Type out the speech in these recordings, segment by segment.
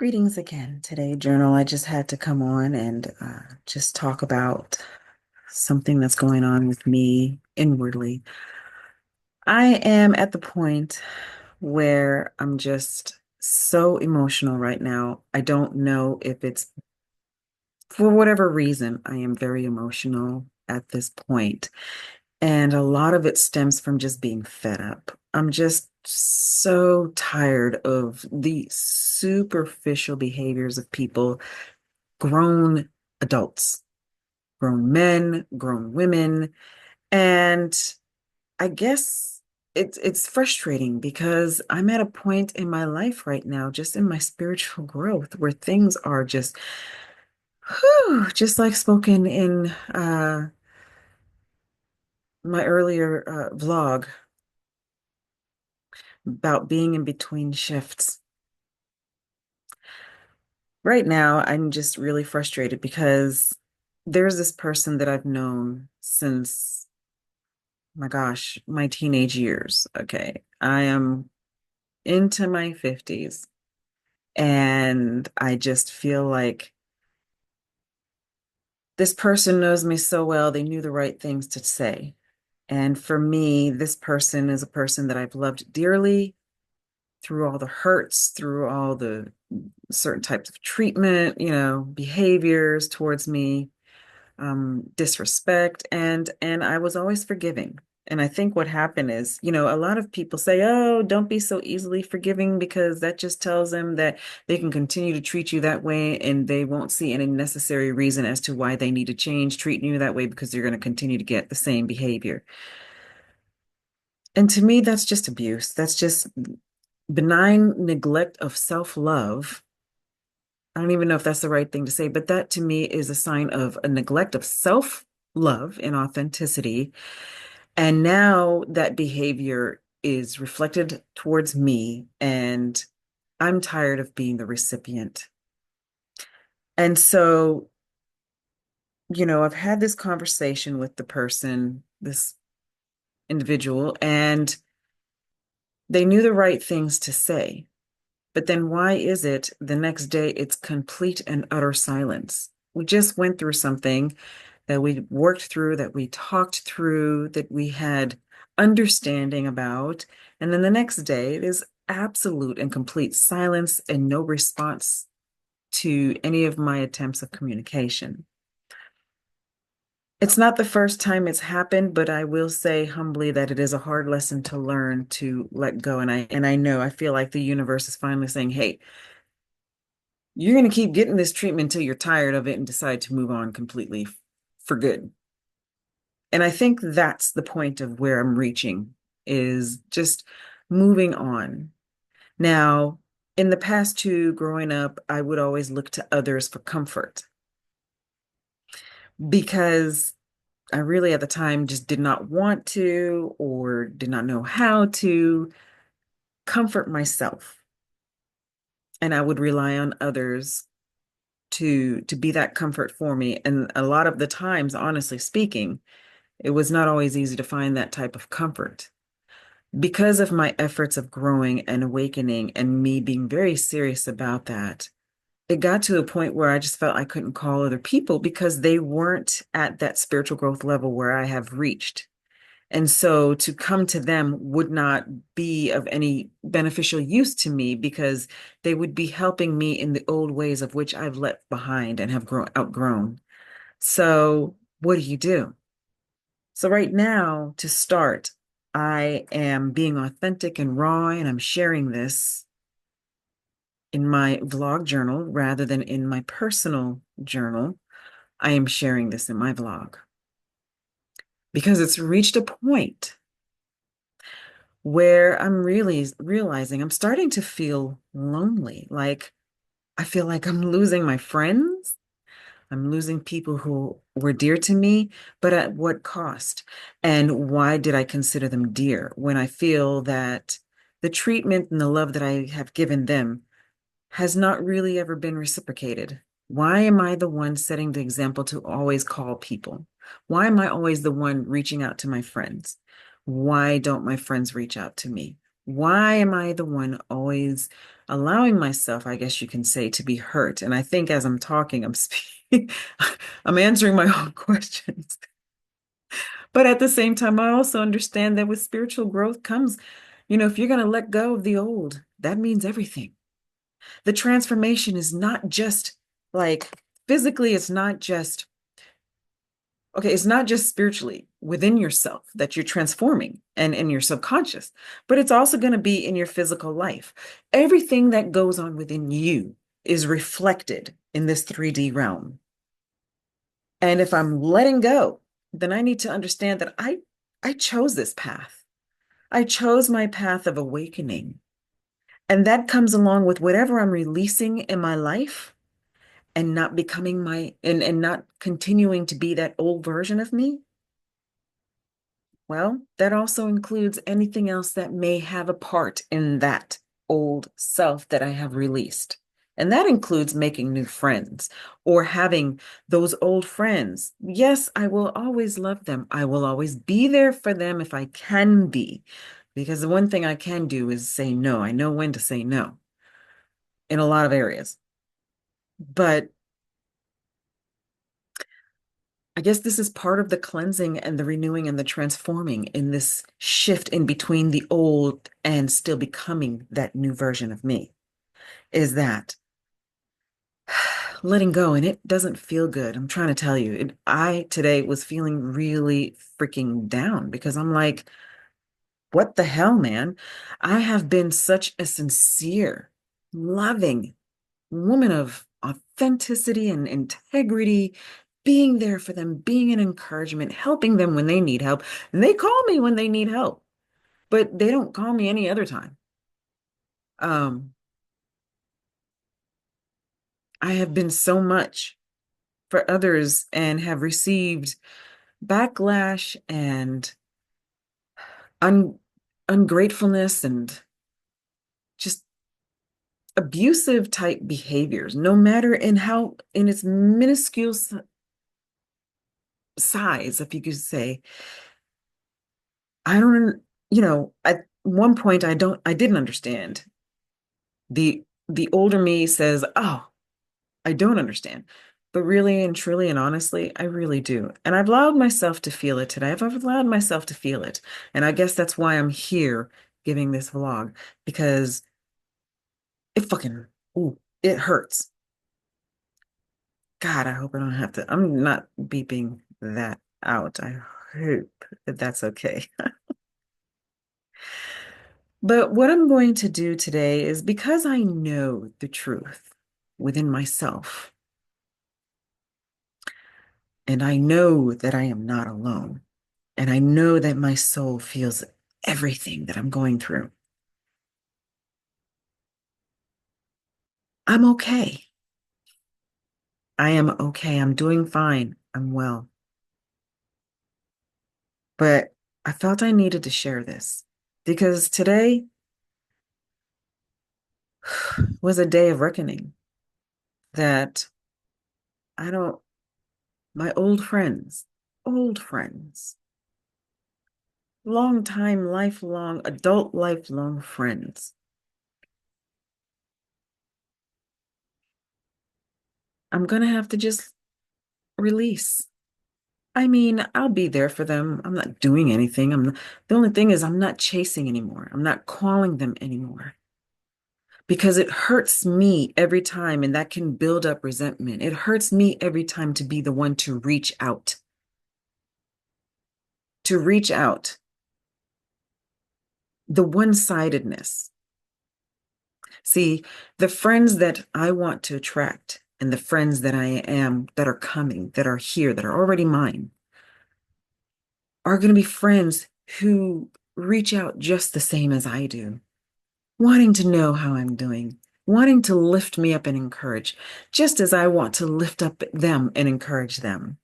Greetings again. Today, journal, I just had to come on and just talk about something that's going on with me inwardly. I am at the point where I'm just so emotional right now. I don't know if it's for whatever reason, I am very emotional at this point. And a lot of it stems from just being fed up. I'm just so tired of the superficial behaviors of people, grown adults, grown men, grown women. And I guess it's frustrating because I'm at a point in my life right now, just in my spiritual growth, where things are just, whew, just like spoken in my earlier vlog about being in between shifts. Right now, I'm just really frustrated because there's this person that I've known since, my gosh, my teenage years. Okay. I am into my 50s and I just feel like this person knows me so well, they knew the right things to say. And for me, this person is a person that I've loved dearly through all the hurts, through all the certain types of treatment, behaviors towards me, disrespect, and I was always forgiving. And I think what happened is, a lot of people say, "Oh, don't be so easily forgiving," because that just tells them that they can continue to treat you that way and they won't see any necessary reason as to why they need to change treating you that way because you're going to continue to get the same behavior. And to me, that's just abuse. That's just benign neglect of self-love. I don't even know if that's the right thing to say, but that to me is a sign of a neglect of self-love and authenticity. And now that behavior is reflected towards me, and I'm tired of being the recipient. And so, I've had this conversation with the person, this individual, and they knew the right things to say. But then why is it the next day it's complete and utter silence? We just went through something that we worked through, that we talked through, that we had understanding about. And then the next day it is absolute and complete silence and no response to any of my attempts of communication. It's not the first time it's happened, but I will say humbly that it is a hard lesson to learn to let go. And I know I feel like the universe is finally saying, "Hey, you're going to keep getting this treatment until you're tired of it and decide to move on completely for good." And I think that's the point of where I'm reaching is just moving on. Now, in the past too, growing up, I would always look to others for comfort because I really at the time just did not want to or did not know how to comfort myself. And I would rely on others to be that comfort for me. And a lot of the times, honestly speaking, it was not always easy to find that type of comfort. Because of my efforts of growing and awakening and me being very serious about that, it got to a point where I just felt I couldn't call other people because they weren't at that spiritual growth level where I have reached. And so to come to them would not be of any beneficial use to me because they would be helping me in the old ways of which I've left behind and have outgrown. So what do you do? So right now, to start, I am being authentic and raw, and I'm sharing this in my vlog journal rather than in my personal journal. I am sharing this in my vlog because it's reached a point where I'm really realizing I'm starting to feel lonely. Like I feel like I'm losing my friends. I'm losing people who were dear to me, but at what cost? And why did I consider them dear when I feel that the treatment and the love that I have given them has not really ever been reciprocated? Why am I the one setting the example to always call people? Why am I always the one reaching out to my friends? Why don't my friends reach out to me? Why am I the one always allowing myself, I guess you can say, to be hurt? And I think as I'm talking, I'm speaking, I'm answering my own questions. But at the same time, I also understand that with spiritual growth comes, if you're going to let go of the old, that means everything. The transformation is not just like physically, it's not just, okay, it's not just spiritually within yourself that you're transforming and in your subconscious, but it's also going to be in your physical life. Everything that goes on within you is reflected in this 3D realm. And if I'm letting go, then I need to understand that I chose this path. I chose my path of awakening. And that comes along with whatever I'm releasing in my life and not becoming and not continuing to be that old version of me. Well, that also includes anything else that may have a part in that old self that I have released. And that includes making new friends or having those old friends. Yes, I will always love them. I will always be there for them if I can be, because the one thing I can do is say no. I know when to say no in a lot of areas. But I guess this is part of the cleansing and the renewing and the transforming in this shift in between the old and still becoming that new version of me is that letting go. And it doesn't feel good. I'm trying to tell you, I today was feeling really freaking down because I'm like, what the hell, man? I have been such a sincere, loving woman of authenticity and integrity, being there for them, being an encouragement, helping them when they need help. And they call me when they need help, but they don't call me any other time. Um, I have been so much for others and have received backlash and un ungratefulness and just abusive type behaviors, no matter in its minuscule size, if you could say. I don't, at one point I didn't understand. The older me says, "Oh, I don't understand." But really and truly and honestly, I really do. And I've allowed myself to feel it today. I've allowed myself to feel it. And I guess that's why I'm here giving this vlog because it fucking, ooh, it hurts. God, I hope I don't have to. I'm not beeping that out. I hope that that's okay. But what I'm going to do today is because I know the truth within myself, and I know that I am not alone, and I know that my soul feels everything that I'm going through. I'm okay. I am okay. I'm doing fine. I'm well. But I felt I needed to share this because today was a day of reckoning that I don't, my old friends, long time, lifelong, adult, lifelong friends. I'm gonna have to just release. I mean, I'll be there for them. I'm not doing anything. The only thing is I'm not chasing anymore. I'm not calling them anymore because it hurts me every time, and that can build up resentment. It hurts me every time to be the one to reach out, the one-sidedness. See, the friends that I want to attract and the friends that I am that are coming, that are here, that are already mine, are going to be friends who reach out just the same as I do, wanting to know how I'm doing, wanting to lift me up and encourage, just as I want to lift up them and encourage them.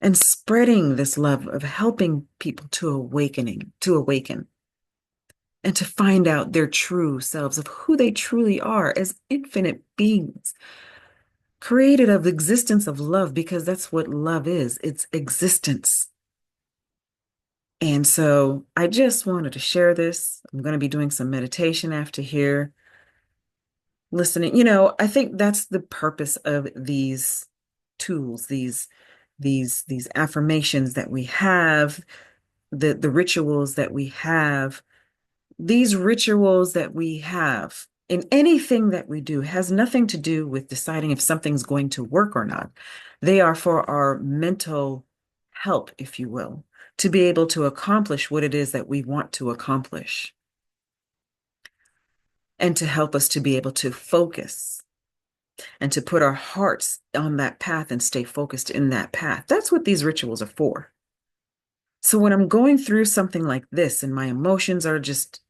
And spreading this love of helping people to awaken, and to find out their true selves of who they truly are as infinite beings created of existence of love, because that's what love is. It's existence. And so I just wanted to share this. I'm going to be doing some meditation after here, listening. I think that's the purpose of these tools, these affirmations that we have, the rituals that we have. These rituals that we have in anything that we do has nothing to do with deciding if something's going to work or not. They are for our mental help, if you will, to be able to accomplish what it is that we want to accomplish and to help us to be able to focus and to put our hearts on that path and stay focused in that path. That's what these rituals are for. So when I'm going through something like this and my emotions are just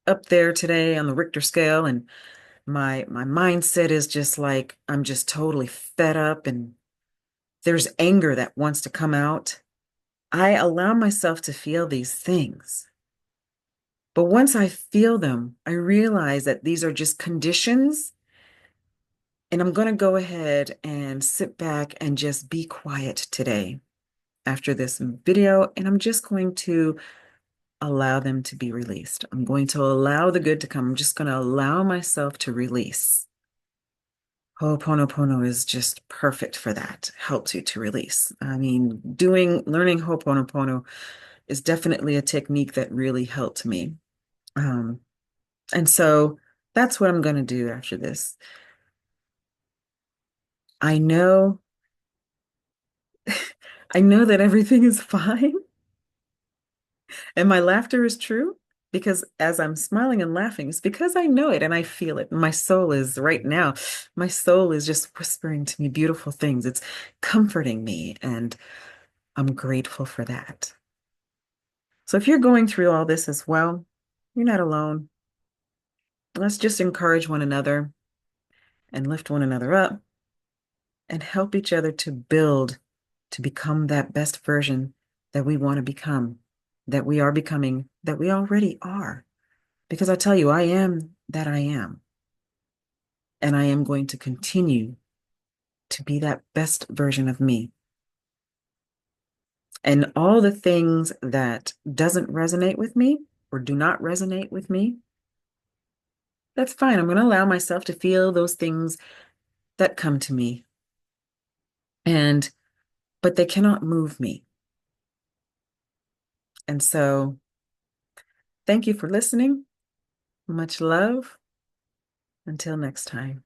up there today on the Richter scale, and my mindset is just like I'm just totally fed up and there's anger that wants to come out. I allow myself to feel these things. But once I feel them, I realize that these are just conditions, and I'm going to go ahead and sit back and just be quiet today after this video, and I'm just going to allow them to be released. I'm going to allow the good to come. I'm just going to allow myself to release. Ho'oponopono is just perfect for that. Helps you to release. I mean, learning Ho'oponopono is definitely a technique that really helped me. Um, and so that's what I'm going to do after this. I know, I know that everything is fine and my laughter is true because as I'm smiling and laughing, it's because I know it and I feel it. My soul is right now, my soul is just whispering to me beautiful things. It's comforting me, and I'm grateful for that. So if you're going through all this as well, you're not alone. Let's just encourage one another and lift one another up and help each other to build to become that best version that we want to become, that we are becoming, that we already are. Because I tell you, I am that I am. And I am going to continue to be that best version of me. And all the things that doesn't resonate with me or do not resonate with me, that's fine. I'm going to allow myself to feel those things that come to me. And, but they cannot move me. And so thank you for listening. Much love. Until next time.